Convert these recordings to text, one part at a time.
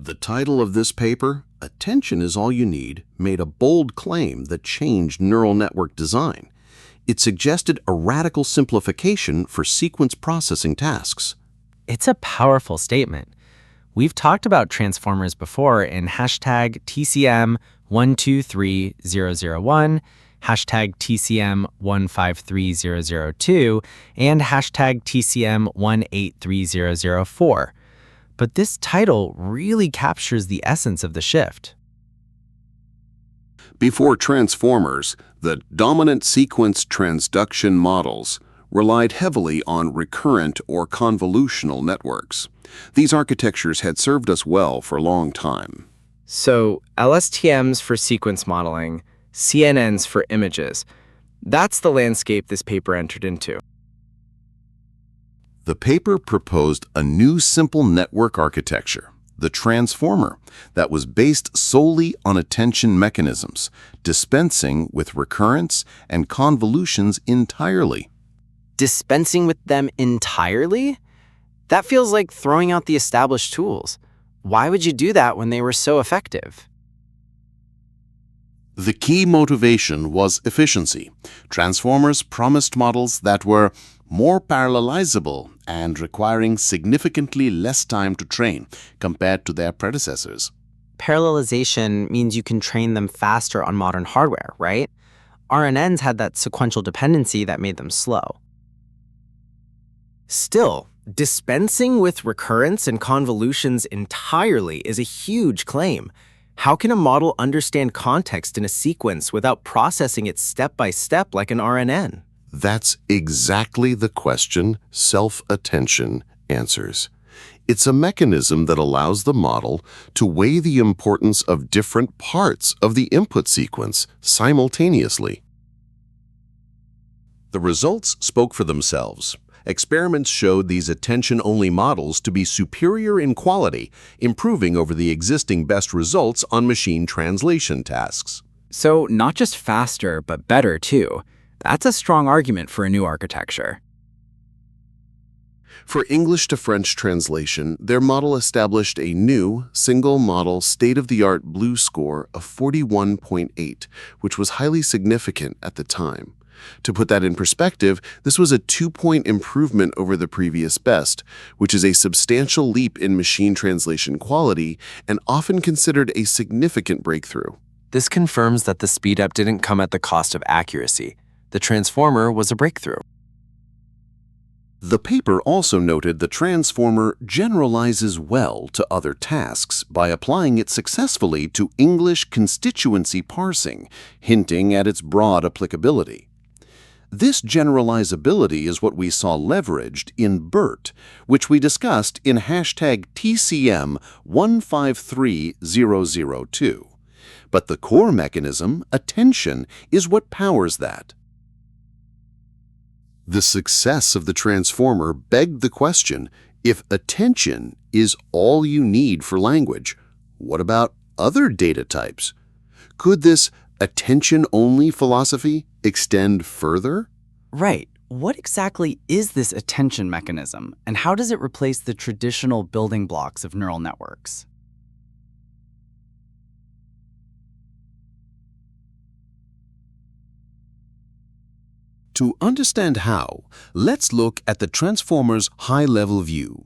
The title of this paper, Attention is All You Need, made a bold claim that changed neural network design. It suggested a radical simplification for sequence processing tasks. It's a powerful statement. We've talked about transformers before in hashtag TCM123001, hashtag TCM153002, and hashtag TCM183004. But this title really captures the essence of the shift. Before transformers, the dominant sequence transduction models relied heavily on recurrent or convolutional networks. These architectures had served us well for a long time. So LSTMs for sequence modeling, CNNs for images. That's the landscape this paper entered into. The paper proposed a new simple network architecture, the transformer, that was based solely on attention mechanisms, dispensing with recurrence and convolutions entirely. Dispensing with them entirely? That feels like throwing out the established tools. Why would you do that when they were so effective? The key motivation was efficiency. Transformers promised models that were more parallelizable and requiring significantly less time to train compared to their predecessors. Parallelization means you can train them faster on modern hardware, right? RNNs had that sequential dependency that made them slow. Still, dispensing with recurrence and convolutions entirely is a huge claim. How can a model understand context in a sequence without processing it step by step like an RNN? That's exactly the question self-attention answers. It's a mechanism that allows the model to weigh the importance of different parts of the input sequence simultaneously. The results spoke for themselves. Experiments showed these attention-only models to be superior in quality, improving over the existing best results on machine translation tasks. So not just faster, but better too. That's a strong argument for a new architecture. For English to French translation, their model established a new, single-model, state-of-the-art BLEU score of 41.8, which was highly significant at the time. To put that in perspective, this was a 2-point improvement over the previous best, which is a substantial leap in machine translation quality and often considered a significant breakthrough. This confirms that the speed-up didn't come at the cost of accuracy. The transformer was a breakthrough. The paper also noted the transformer generalizes well to other tasks by applying it successfully to English constituency parsing, hinting at its broad applicability. This generalizability is what we saw leveraged in BERT, which we discussed in hashtag TCM153002. But the core mechanism, attention, is what powers that. The success of the transformer begged the question, if attention is all you need for language, what about other data types? Could this attention-only philosophy extend further? Right. What exactly is this attention mechanism, and how does it replace the traditional building blocks of neural networks? To understand how, let's look at the transformer's high-level view.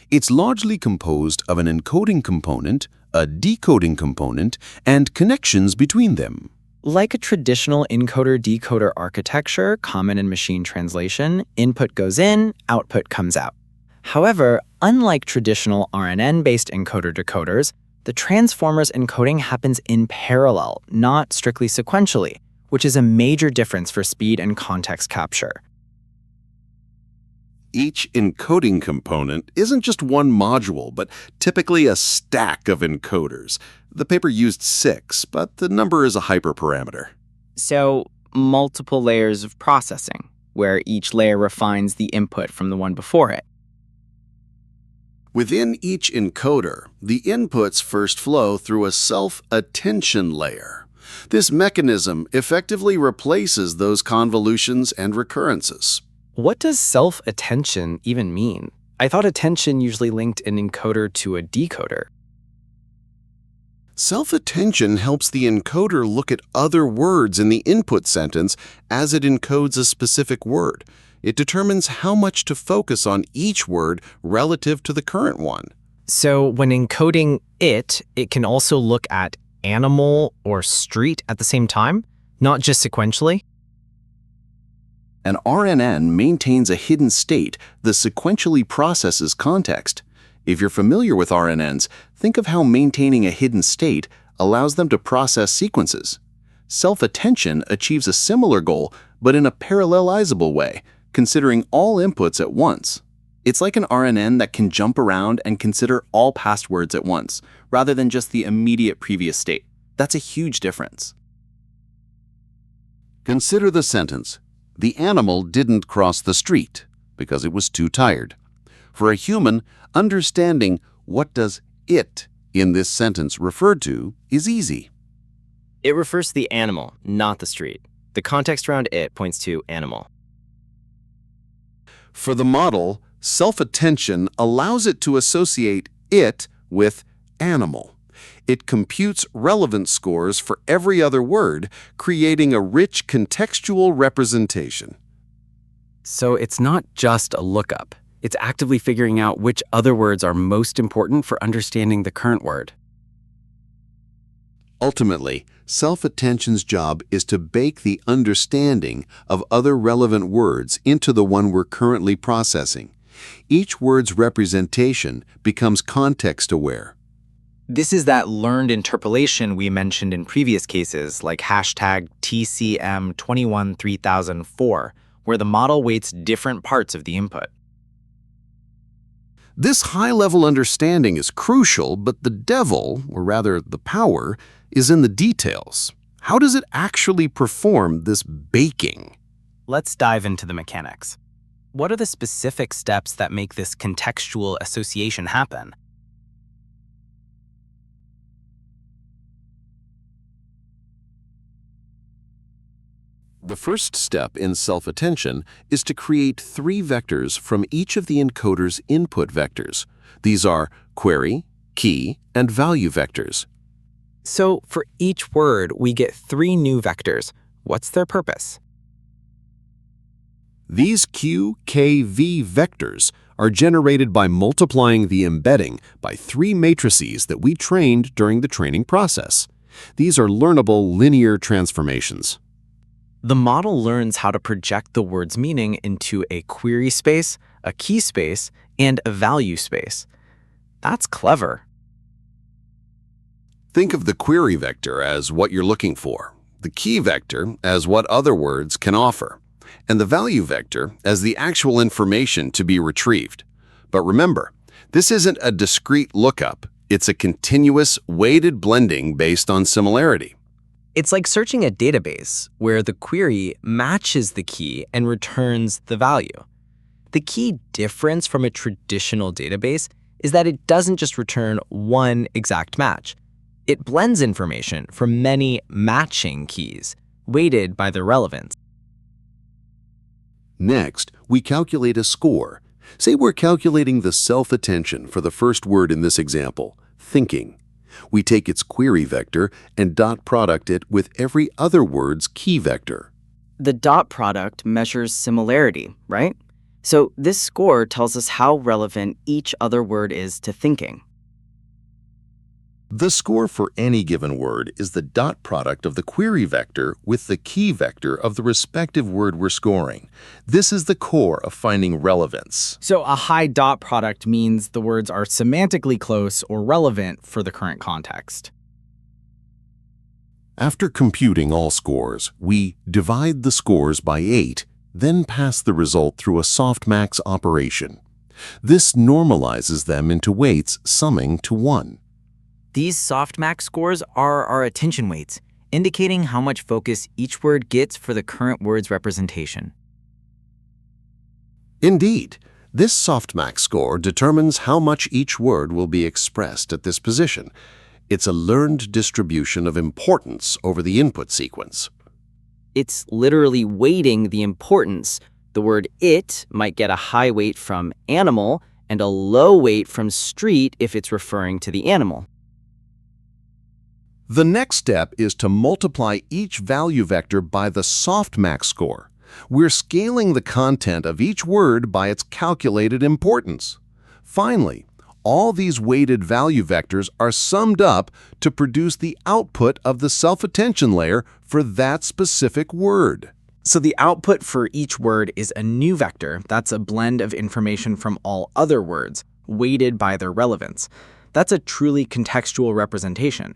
It's largely composed of an encoding component, a decoding component, and connections between them. Like a traditional encoder-decoder architecture common in machine translation, input goes in, output comes out. However, unlike traditional RNN-based encoder-decoders, the transformer's encoding happens in parallel, not strictly sequentially, which is a major difference for speed and context capture. Each encoding component isn't just one module, but typically a stack of encoders. The paper used 6, but the number is a hyperparameter. So, multiple layers of processing, where each layer refines the input from the one before it. Within each encoder, the inputs first flow through a self-attention layer. This mechanism effectively replaces those convolutions and recurrences. What does self-attention even mean? I thought attention usually linked an encoder to a decoder. Self-attention helps the encoder look at other words in the input sentence as it encodes a specific word. It determines how much to focus on each word relative to the current one. So when encoding it can also look at animal or street at the same time, not just sequentially? An RNN maintains a hidden state that sequentially processes context. If you're familiar with RNNs, think of how maintaining a hidden state allows them to process sequences. Self-attention achieves a similar goal, but in a parallelizable way, considering all inputs at once. It's like an RNN that can jump around and consider all past words at once, rather than just the immediate previous state. That's a huge difference. Consider the sentence, "The animal didn't cross the street because it was too tired." For a human, understanding what does it in this sentence refer to is easy. It refers to the animal, not the street. The context around it points to animal. For the model, self-attention allows it to associate it with animal. It computes relevance scores for every other word, creating a rich contextual representation. So it's not just a lookup. It's actively figuring out which other words are most important for understanding the current word. Ultimately, self-attention's job is to bake the understanding of other relevant words into the one we're currently processing. Each word's representation becomes context-aware. This is that learned interpolation we mentioned in previous cases, like hashtag TCM213004, where the model weights different parts of the input. This high-level understanding is crucial, but the devil, or rather the power, is in the details. How does it actually perform this baking? Let's dive into the mechanics. What are the specific steps that make this contextual association happen? The first step in self-attention is to create 3 vectors from each of the encoder's input vectors. These are query, key, and value vectors. So for each word, we get 3 new vectors. What's their purpose? These Q, K, V vectors are generated by multiplying the embedding by 3 matrices that we trained during the training process. These are learnable linear transformations. The model learns how to project the word's meaning into a query space, a key space, and a value space. That's clever. Think of the query vector as what you're looking for, the key vector as what other words can offer, and the value vector as the actual information to be retrieved. But remember, this isn't a discrete lookup. It's a continuous, weighted blending based on similarity. It's like searching a database where the query matches the key and returns the value. The key difference from a traditional database is that it doesn't just return one exact match. It blends information from many matching keys, weighted by their relevance. Next, we calculate a score. Say we're calculating the self-attention for the first word in this example, thinking. We take its query vector and dot product it with every other word's key vector. The dot product measures similarity, right? So this score tells us how relevant each other word is to thinking. The score for any given word is the dot product of the query vector with the key vector of the respective word we're scoring. This is the core of finding relevance. So a high dot product means the words are semantically close or relevant for the current context. After computing all scores, we divide the scores by 8, then pass the result through a softmax operation. This normalizes them into weights summing to 1. These softmax scores are our attention weights, indicating how much focus each word gets for the current word's representation. Indeed, this softmax score determines how much each word will be expressed at this position. It's a learned distribution of importance over the input sequence. It's literally weighting the importance. The word it might get a high weight from animal and a low weight from street if it's referring to the animal. The next step is to multiply each value vector by the softmax score. We're scaling the content of each word by its calculated importance. Finally, all these weighted value vectors are summed up to produce the output of the self-attention layer for that specific word. So the output for each word is a new vector that's a blend of information from all other words, weighted by their relevance. That's a truly contextual representation.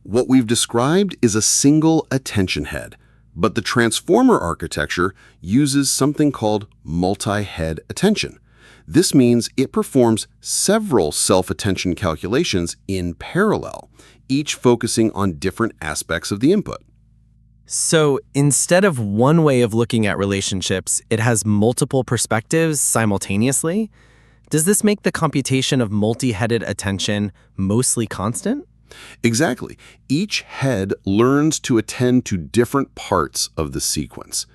What we've described is a single attention head, but the transformer architecture uses something called multi-head attention. This means it performs several self-attention calculations in parallel, each focusing on different aspects of the input. So instead of one way of looking at relationships, it has multiple perspectives simultaneously. Does this make the computation of multi-headed attention mostly constant? Exactly. Each head learns to attend to different parts of the sequence.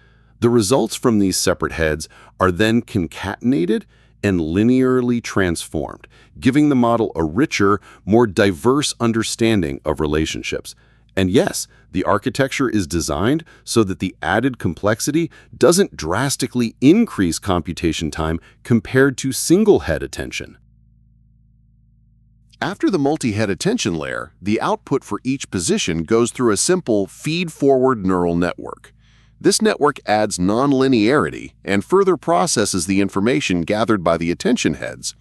The results from these separate heads are then concatenated and linearly transformed, giving the model a richer, more diverse understanding of relationships. And yes, the architecture is designed so that the added complexity doesn't drastically increase computation time compared to single-head attention. After the multi-head attention layer, the output for each position goes through a simple feed-forward neural network. This network adds nonlinearity and further processes the information gathered by the attention heads.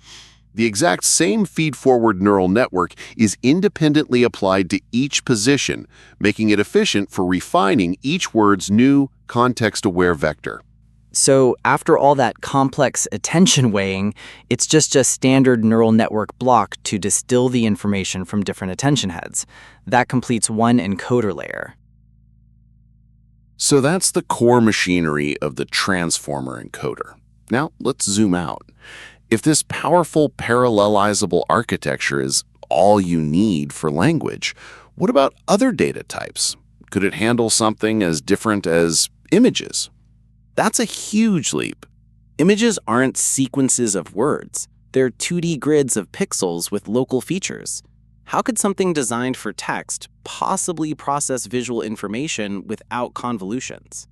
The exact same feed-forward neural network is independently applied to each position, making it efficient for refining each word's new context-aware vector. So after all that complex attention weighing, it's just a standard neural network block to distill the information from different attention heads. That completes one encoder layer. So that's the core machinery of the transformer encoder. Now let's zoom out. If this powerful parallelizable architecture is all you need for language, what about other data types? Could it handle something as different as images? That's a huge leap. Images aren't sequences of words. They're 2D grids of pixels with local features. How could something designed for text possibly process visual information without convolutions?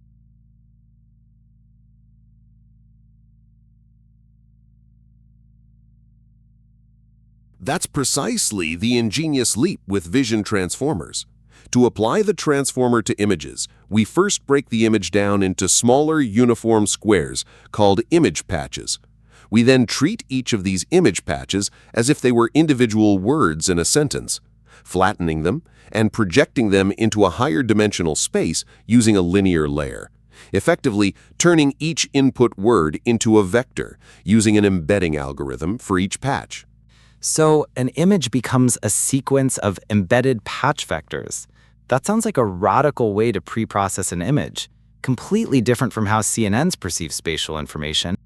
That's precisely the ingenious leap with vision transformers. To apply the transformer to images, we first break the image down into smaller uniform squares called image patches. We then treat each of these image patches as if they were individual words in a sentence, flattening them and projecting them into a higher dimensional space using a linear layer, effectively turning each input word into a vector using an embedding algorithm for each patch. So an image becomes a sequence of embedded patch vectors. That sounds like a radical way to pre-process an image, completely different from how CNNs perceive spatial information.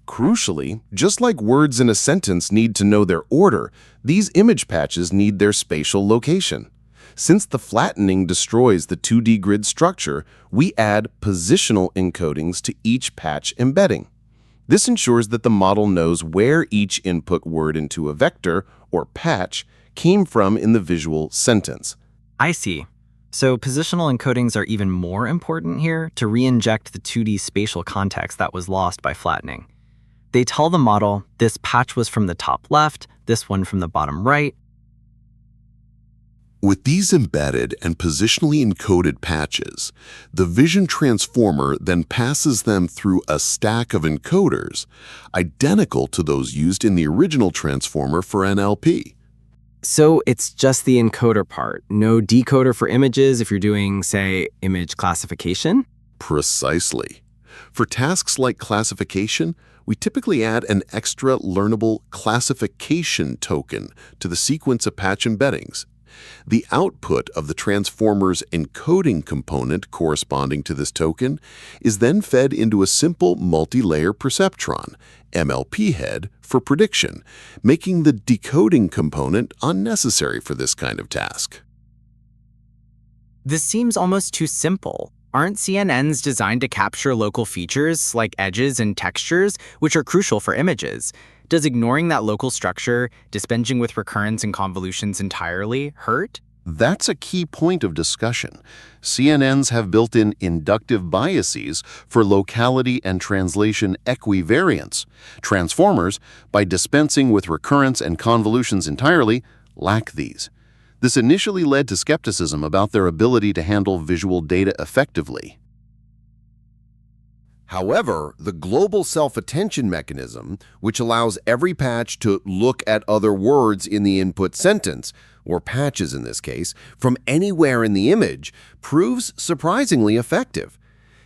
Crucially, just like words in a sentence need to know their order, these image patches need their spatial location. Since the flattening destroys the 2D grid structure, we add positional encodings to each patch embedding. This ensures that the model knows where each input word into a vector, or patch, came from in the visual sentence. I see. So positional encodings are even more important here to re-inject the 2D spatial context that was lost by flattening. They tell the model this patch was from the top left, this one from the bottom right. With these embedded and positionally encoded patches, the vision transformer then passes them through a stack of encoders, identical to those used in the original transformer for NLP. So it's just the encoder part, no decoder for images if you're doing, say, image classification? Precisely. For tasks like classification, we typically add an extra learnable classification token to the sequence of patch embeddings. The output of the transformer's encoding component corresponding to this token is then fed into a simple multi-layer perceptron, MLP head, for prediction, making the decoding component unnecessary for this kind of task. This seems almost too simple. Aren't CNNs designed to capture local features like edges and textures, which are crucial for images? Does ignoring that local structure, dispensing with recurrence and convolutions entirely, hurt? That's a key point of discussion. CNNs have built-in inductive biases for locality and translation equivariance. Transformers, by dispensing with recurrence and convolutions entirely, lack these. This initially led to skepticism about their ability to handle visual data effectively. However, the global self-attention mechanism, which allows every patch to look at other words in the input sentence, or patches in this case, from anywhere in the image, proves surprisingly effective.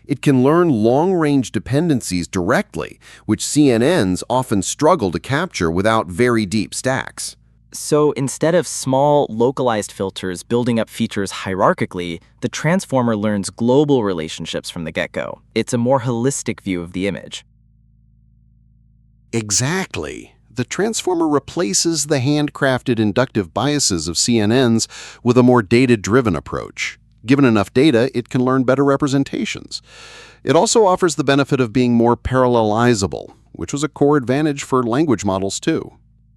It can learn long-range dependencies directly, which CNNs often struggle to capture without very deep stacks. So instead of small, localized filters building up features hierarchically, the transformer learns global relationships from the get-go. It's a more holistic view of the image. Exactly. The transformer replaces the handcrafted inductive biases of CNNs with a more data-driven approach. Given enough data, it can learn better representations. It also offers the benefit of being more parallelizable, which was a core advantage for language models too.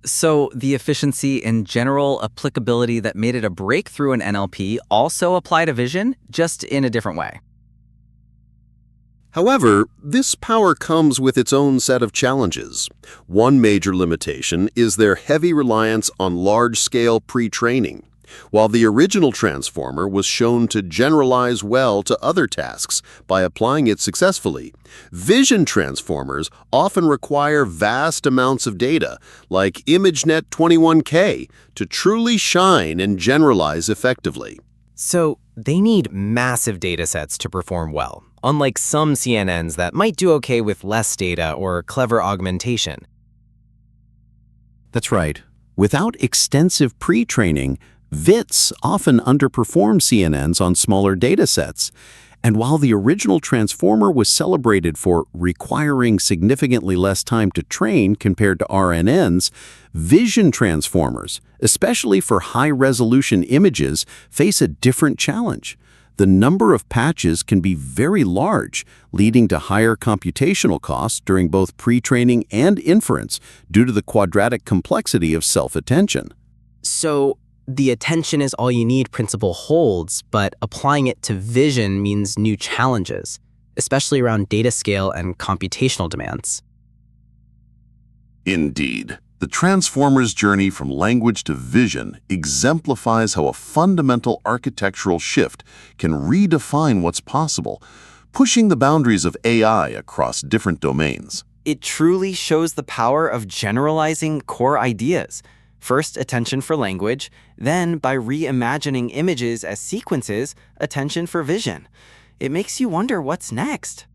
So the efficiency and general applicability that made it a breakthrough in NLP also apply to vision, just in a different way. However, this power comes with its own set of challenges. One major limitation is their heavy reliance on large-scale pre-training. While the original transformer was shown to generalize well to other tasks by applying it successfully, vision transformers often require vast amounts of data, like ImageNet 21K, to truly shine and generalize effectively. So they need massive data sets to perform well, unlike some CNNs that might do okay with less data or clever augmentation. That's right. Without extensive pre-training, VITs often underperform CNNs on smaller datasets. And while the original transformer was celebrated for requiring significantly less time to train compared to RNNs, vision transformers, especially for high-resolution images, face a different challenge. The number of patches can be very large, leading to higher computational costs during both pre-training and inference due to the quadratic complexity of self-attention. So the attention is all you need principle holds, but applying it to vision means new challenges, especially around data scale and computational demands. Indeed. The transformer's journey from language to vision exemplifies how a fundamental architectural shift can redefine what's possible, pushing the boundaries of AI across different domains. It truly shows the power of generalizing core ideas. First, attention for language, then, by reimagining images as sequences, attention for vision. It makes you wonder what's next.